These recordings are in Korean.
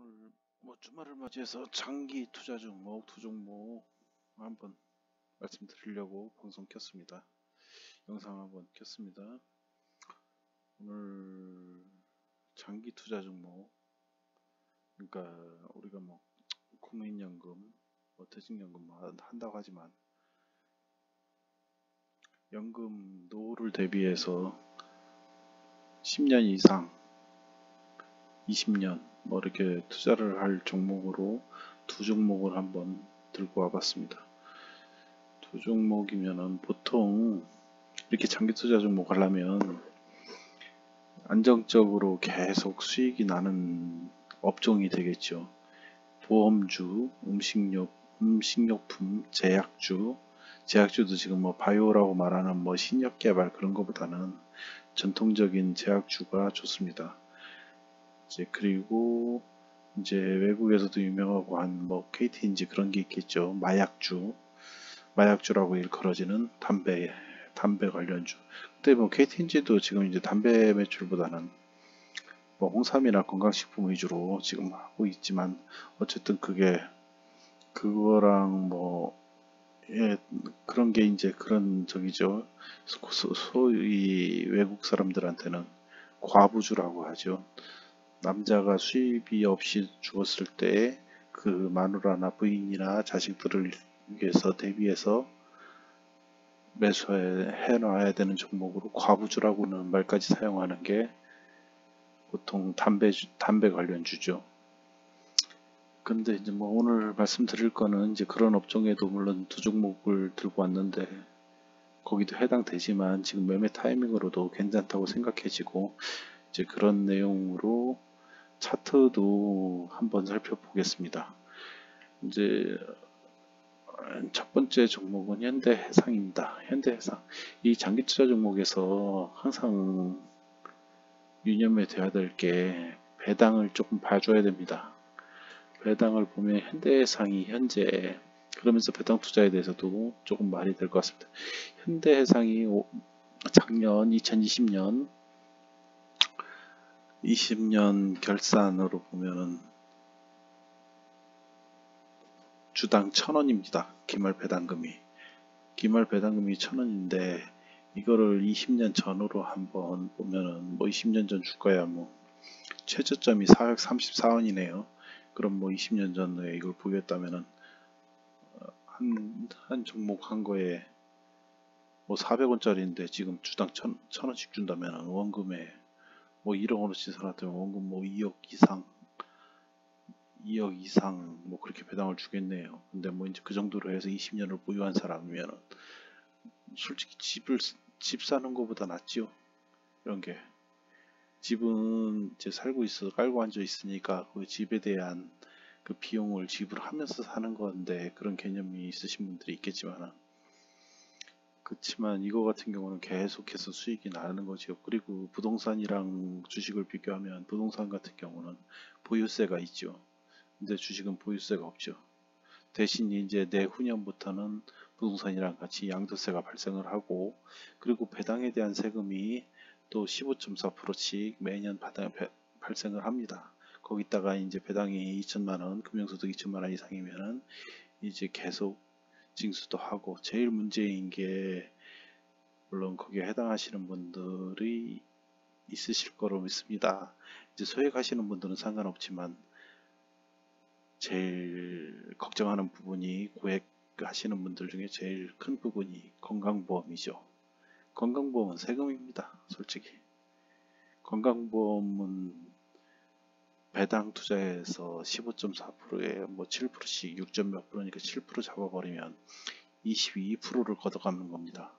오늘 주말을 맞이해서 장기 투자 종목 두 종목 한번 말씀드리려고 방송 켰습니다. 영상 한번 켰습니다. 오늘 장기 투자 종목, 그러니까 우리가 국민연금, 퇴직연금 한다고 하지만 연금 노후를 대비해서 10년 이상, 20년 이렇게 투자를 할 종목으로 두 종목을 한번 들고 와봤습니다. 두 종목이면은 보통 이렇게 장기 투자 종목 하려면 안정적으로 계속 수익이 나는 업종이 되겠죠. 보험주, 음식료품, 제약주도 지금 바이오라고 말하는 신약 개발 그런 것보다는 전통적인 제약주가 좋습니다. 그리고 외국에서도 유명하고 한 KT인지 그런 게 있겠죠. 마약주라고 일컬어지는 담배 관련주. 근데 KT인지도 지금 담배 매출보다는 홍삼이나 건강식품 위주로 지금 하고 있지만, 어쨌든 그거랑 그런 게 그런 저기죠. 소위 외국 사람들한테는 과부주라고 하죠. 남자가 수입이 없이 죽었을 때 그 마누라나 부인이나 자식들을 위해서 대비해서 매수해 놔야 되는 종목으로 과부주라고는 말까지 사용하는 게 보통 담배 관련주죠. 근데 오늘 말씀드릴 거는 그런 업종에도 물론 두 종목을 들고 왔는데 거기도 해당되지만 지금 매매 타이밍으로도 괜찮다고 생각해지고, 그런 내용으로 차트도 한번 살펴보겠습니다. 첫 번째 종목은 현대해상입니다. 현대해상. 이 장기 투자 종목에서 항상 유념해 둬야 될 게 배당을 조금 봐줘야 됩니다. 배당을 보면 현대해상이 현재, 그러면서 배당 투자에 대해서도 조금 말이 될 것 같습니다. 현대해상이 작년 2020년 결산으로 보면은 주당 1,000원입니다. 기말 배당금이 1,000원인데 이거를 20년 전으로 한번 보면은 20년 전 주가야 최저점이 434원이네요. 그럼 20년 전에 이걸 보였다면은 한 종목 한 거에 400원짜리인데 지금 주당 1,000원씩 준다면 원금에 1억 원어치 살았다면 원금 2억 이상 그렇게 배당을 주겠네요. 근데 그 정도로 해서 20년을 보유한 사람이면 솔직히 집 사는 것보다 낫지요. 이런 게 집은 살고 있어 깔고 앉아 있으니까 그 집에 대한 그 비용을 지불하면서 사는 건데 그런 개념이 있으신 분들이 있겠지만, 그렇지만 이거 같은 경우는 계속해서 수익이 나는 거죠. 그리고 부동산이랑 주식을 비교하면 부동산 같은 경우는 보유세가 있죠. 근데 주식은 보유세가 없죠. 대신 내후년부터는 부동산이랑 같이 양도세가 발생을 하고, 그리고 배당에 대한 세금이 또 15.4%씩 매년 발생을 합니다. 거기다가 배당이 2천만원, 금융소득 2천만원 이상이면은 계속 징수도 하고, 제일 문제인 게 물론 거기에 해당하시는 분들이 있으실 거로 믿습니다. 소액하시는 분들은 상관없지만 제일 걱정하는 부분이, 고액 하시는 분들 중에 제일 큰 부분이 건강보험이죠. 건강보험은 세금입니다. 솔직히 건강보험은 배당 투자에서 15.4%에 7%씩 6. 몇 %니까 7% 잡아버리면 22%를 걷어가는 겁니다.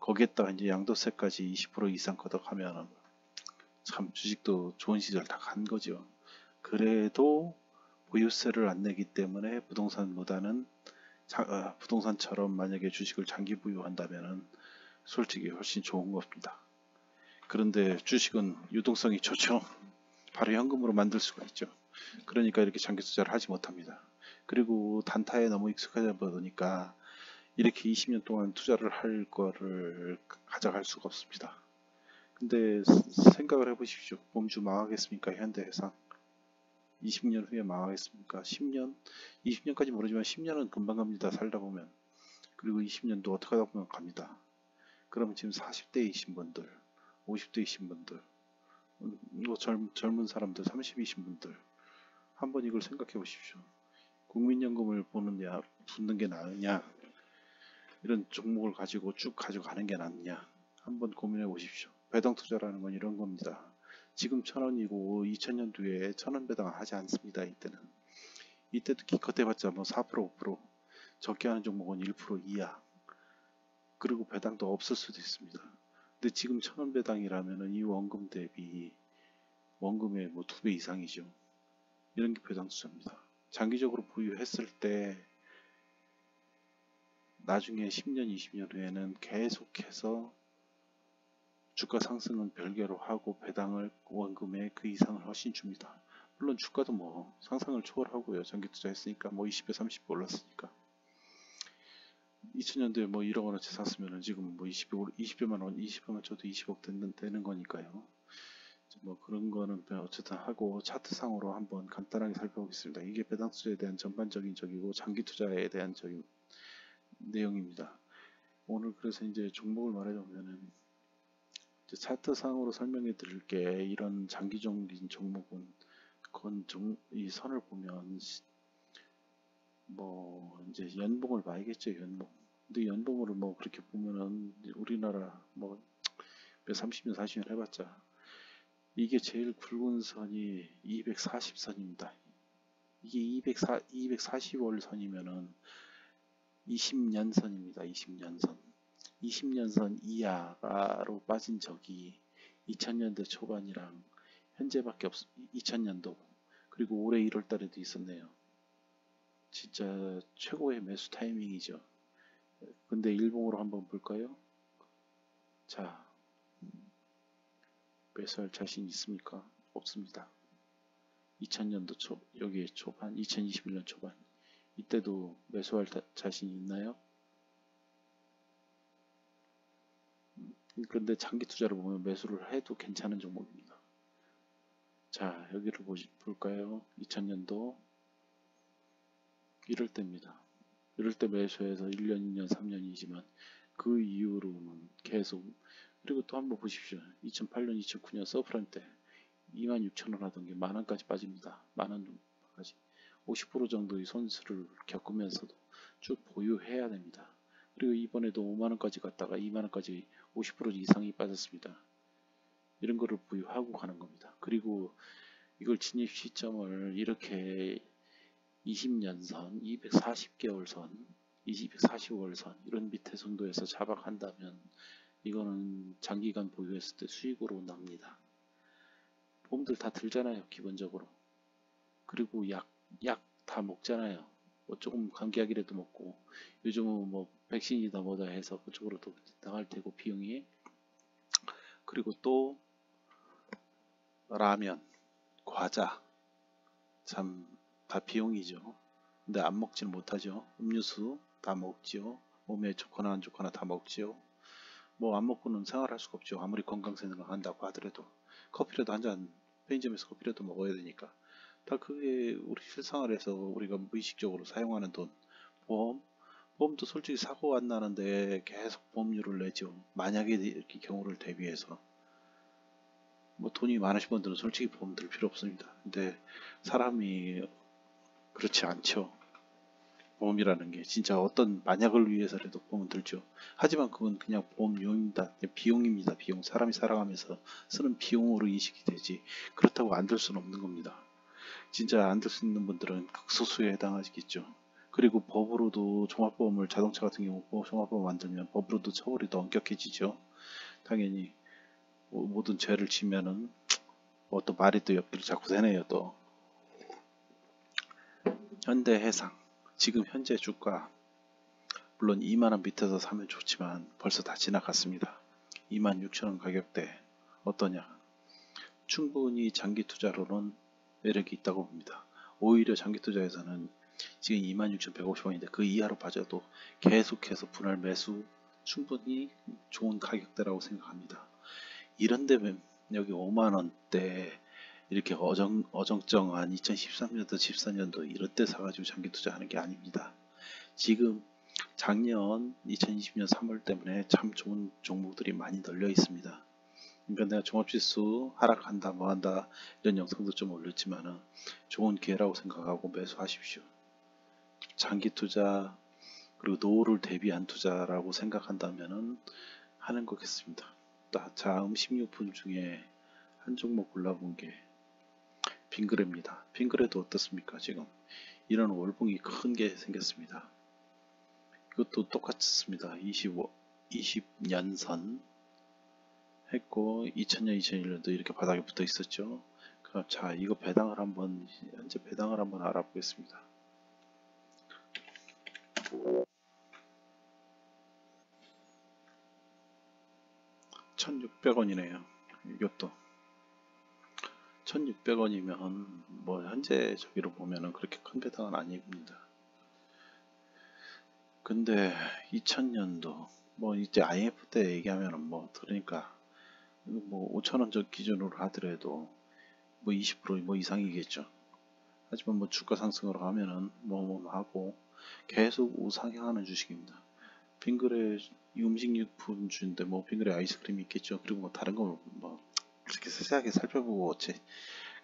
거기에다가 양도세까지 20% 이상 걷어가면 참 주식도 좋은 시절 다 간 거죠. 그래도 보유세를 안 내기 때문에 부동산처럼 만약에 주식을 장기 보유한다면 솔직히 훨씬 좋은 겁니다. 그런데 주식은 유동성이 좋죠. 바로 현금으로 만들 수가 있죠. 그러니까 이렇게 장기 투자를 하지 못합니다. 그리고 단타에 너무 익숙하다 보니까 이렇게 20년 동안 투자를 할 거를 가져갈 수가 없습니다. 근데 생각을 해보십시오. 범주 망하겠습니까? 현대해상 20년 후에 망하겠습니까? 10년? 20년까지 모르지만 10년은 금방 갑니다. 살다 보면. 그리고 20년도 어떻게 하다 보면 갑니다. 그럼 지금 40대이신 분들, 50대이신 분들, 뭐 젊은 사람들, 30이신 분들 한번 이걸 생각해 보십시오. 국민연금을 붓는 게 나으냐, 이런 종목을 가지고 쭉 가져가는 게 낫냐, 한번 고민해 보십시오. 배당 투자라는 건 이런 겁니다. 지금 1,000원이고 2000년도에 1,000원 배당을 하지 않습니다. 이때도 기껏 해봤자 뭐 4%, 5%, 적게 하는 종목은 1% 이하, 그리고 배당도 없을 수도 있습니다. 근데 지금 1,000원 배당이라면은 이 원금 대비 원금의 뭐 2배 이상이죠. 이런 게 배당 투자입니다. 장기적으로 보유했을 때 나중에 10년, 20년 후에는 계속해서 주가 상승은 별개로 하고 배당을 원금의 그 이상을 훨씬 줍니다. 물론 주가도 뭐 상상을 초월하고요. 장기 투자했으니까 뭐 20배, 30배 올랐으니까. 2000년도에 뭐 1억 원어치 샀으면 지금 뭐 20배만 원, 20배만 줘도 20억 되는 거니까요. 뭐 그런 거는 어쨌든 하고 차트상으로 한번 간단하게 살펴보겠습니다. 이게 배당 투자에 대한 전반적인 적이고 장기 투자에 대한 적인 내용입니다. 오늘 그래서 이제 종목을 말하자면은 차트상으로 설명해 드릴게. 이런 장기적인 종목은 이 선을 보면 뭐 이제 연봉을 봐야겠죠. 연봉. 근데 연봉을 뭐 그렇게 보면은 우리나라 뭐 30년 40년 해봤자 이게 제일 굵은 선이 240선입니다. 이게 240월 선이면은 20년선입니다. 20년선. 20년선 이하로 빠진 적이 2000년대 초반이랑 현재밖에 2000년도 그리고 올해 1월 달에도 있었네요. 진짜 최고의 매수 타이밍이죠. 근데 일봉으로 한번 볼까요? 자, 매수할 자신 있습니까? 없습니다. 2000년도 여기에 초반, 2021년 초반. 이때도 매수할 자신 있나요? 그런데 장기 투자를 보면 매수를 해도 괜찮은 종목입니다. 자, 여기를 볼까요? 2000년도 이럴 때입니다. 이럴 때 매수해서 1년, 2년, 3년이지만 그 이후로는 계속. 그리고 또 한번 보십시오. 2008년, 2009년 서프라임 때 26,000원 하던 게 만원까지 빠집니다. 만원까지 50% 정도의 손실을 겪으면서도 쭉 보유해야 됩니다. 그리고 이번에도 5만원까지 갔다가 2만원까지 50% 이상이 빠졌습니다. 이런 거를 보유하고 가는 겁니다. 그리고 이걸 진입 시점을 이렇게 20년선, 240개월 선, 240월 선 이런 밑에 정도에서 잡아간다면 이거는 장기간 보유했을 때 수익으로 납니다. 보험들 다 들잖아요. 기본적으로. 그리고 약 다 먹잖아요. 뭐 조금 감기약이라도 먹고 요즘은 뭐 백신이다 뭐다 해서 그쪽으로도 나갈 테고 비용이. 그리고 또 라면, 과자 참 다 비용이죠. 근데 안 먹지는 못하죠. 음료수 다 먹지요. 몸에 좋거나 안 좋거나 다 먹지요. 뭐 안 먹고는 생활할 수가 없죠. 아무리 건강 생각한다고 하더라도 커피라도 한 잔, 편의점에서 커피라도 먹어야 되니까. 다 그게 우리 실생활에서 우리가 무의식적으로 사용하는 돈. 보험도 솔직히 사고 안 나는데 계속 보험료를 내죠. 만약에 이렇게 경우를 대비해서 뭐 돈이 많으신 분들은 솔직히 보험 들 필요 없습니다. 근데 사람이 그렇지 않죠. 보험이라는 게 진짜 어떤 만약을 위해서라도 보험은 들죠. 하지만 그건 그냥 보험료입니다. 비용입니다. 비용. 사람이 살아가면서 쓰는 비용으로 인식이 되지 그렇다고 안 들 수는 없는 겁니다. 진짜 안 들 수 있는 분들은 극소수에 해당하시겠죠. 그리고 법으로도 종합보험을 자동차 같은 경우 종합보험 만들면 법으로도 처벌이 더 엄격해지죠. 당연히 모든 죄를 지면은 또 말이 또 옆길을 자꾸 새네요. 또 현대해상 지금 현재 주가 물론 2만원 밑에서 사면 좋지만 벌써 다 지나갔습니다. 26,000원 가격대 어떠냐? 충분히 장기 투자로는 매력이 있다고 봅니다. 오히려 장기 투자에서는 지금 26,150원인데 그 이하로 빠져도 계속해서 분할 매수 충분히 좋은 가격대라고 생각합니다. 이런데 여기 5만원대 이렇게 어정쩡한 2013년도 14년도 이럴 때 사가지고 장기 투자하는 게 아닙니다. 지금 작년 2020년 3월 때문에 참 좋은 종목들이 많이 널려 있습니다. 그러니까 내가 종합지수 하락한다 뭐한다 이런 영상도 좀 올렸지만은 좋은 기회라고 생각하고 매수하십시오. 장기 투자 그리고 노후를 대비한 투자라고 생각한다면은 하는 거겠습니다. 자, 음식료품 중에 한 종목 골라본 게 빙그레입니다. 빙그레도 어떻습니까? 지금 이런 월봉이 큰 게 생겼습니다. 이것도 똑같습니다. 20년선 했고 2000년, 2001년도 이렇게 바닥에 붙어 있었죠. 그럼 자, 이거 배당을 한번 현재 배당을 한번 알아보겠습니다. 1600원이네요. 이것도 1600원이면 뭐 현재 저기로 보면은 그렇게 큰 배당은 아닙니다. 근데 2000년도 뭐 이제 IMF 때 얘기하면은 뭐 그러니까 뭐 5,000원 저 기준으로 하더라도 뭐 20% 이상이겠죠. 하지만 뭐 주가 상승으로 하면은 뭐 하고 계속 우상향하는 주식입니다. 빙그레 음식료품 주인데 뭐 빙그레 아이스크림이 있겠죠. 그리고 뭐 다른 거 뭐 그렇게 세세하게 살펴보고 어째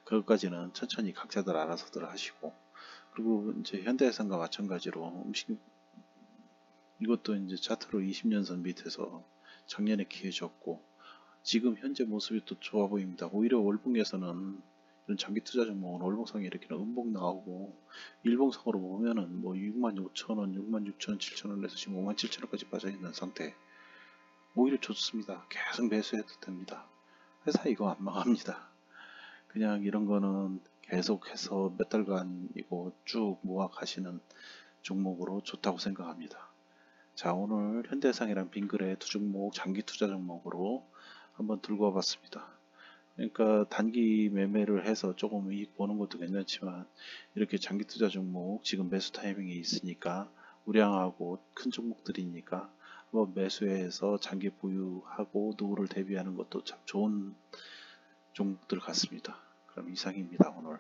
그것까지는 천천히 각자들 알아서들 하시고 그리고 이제 현대해상과 마찬가지로 이것도 이제 차트로 20년선 밑에서 작년에 기회졌고 지금 현재 모습이 또 좋아 보입니다. 오히려 월봉에서는 이런 장기 투자 종목은 월봉상에 이렇게 음봉 나오고 일봉상으로 보면은 뭐 65,000원, 66,000원, 7,000원에서 지금 57,000원까지 빠져 있는 상태. 오히려 좋습니다. 계속 매수해도 됩니다. 회사 이거 안 망합니다. 그냥 이런 거는 계속해서 몇 달간 이거 쭉 모아 가시는 종목으로 좋다고 생각합니다. 자, 오늘 현대해상이랑 빙그레 두 종목 장기 투자 종목으로 한번 들고 와봤습니다. 그러니까 단기 매매를 해서 조금 이익 보는 것도 괜찮지만 이렇게 장기 투자 종목 지금 매수 타이밍이 있으니까 우량하고 큰 종목들이니까 한번 매수해서 장기 보유하고 노후를 대비하는 것도 참 좋은 종목들 같습니다. 그럼 이상입니다, 오늘.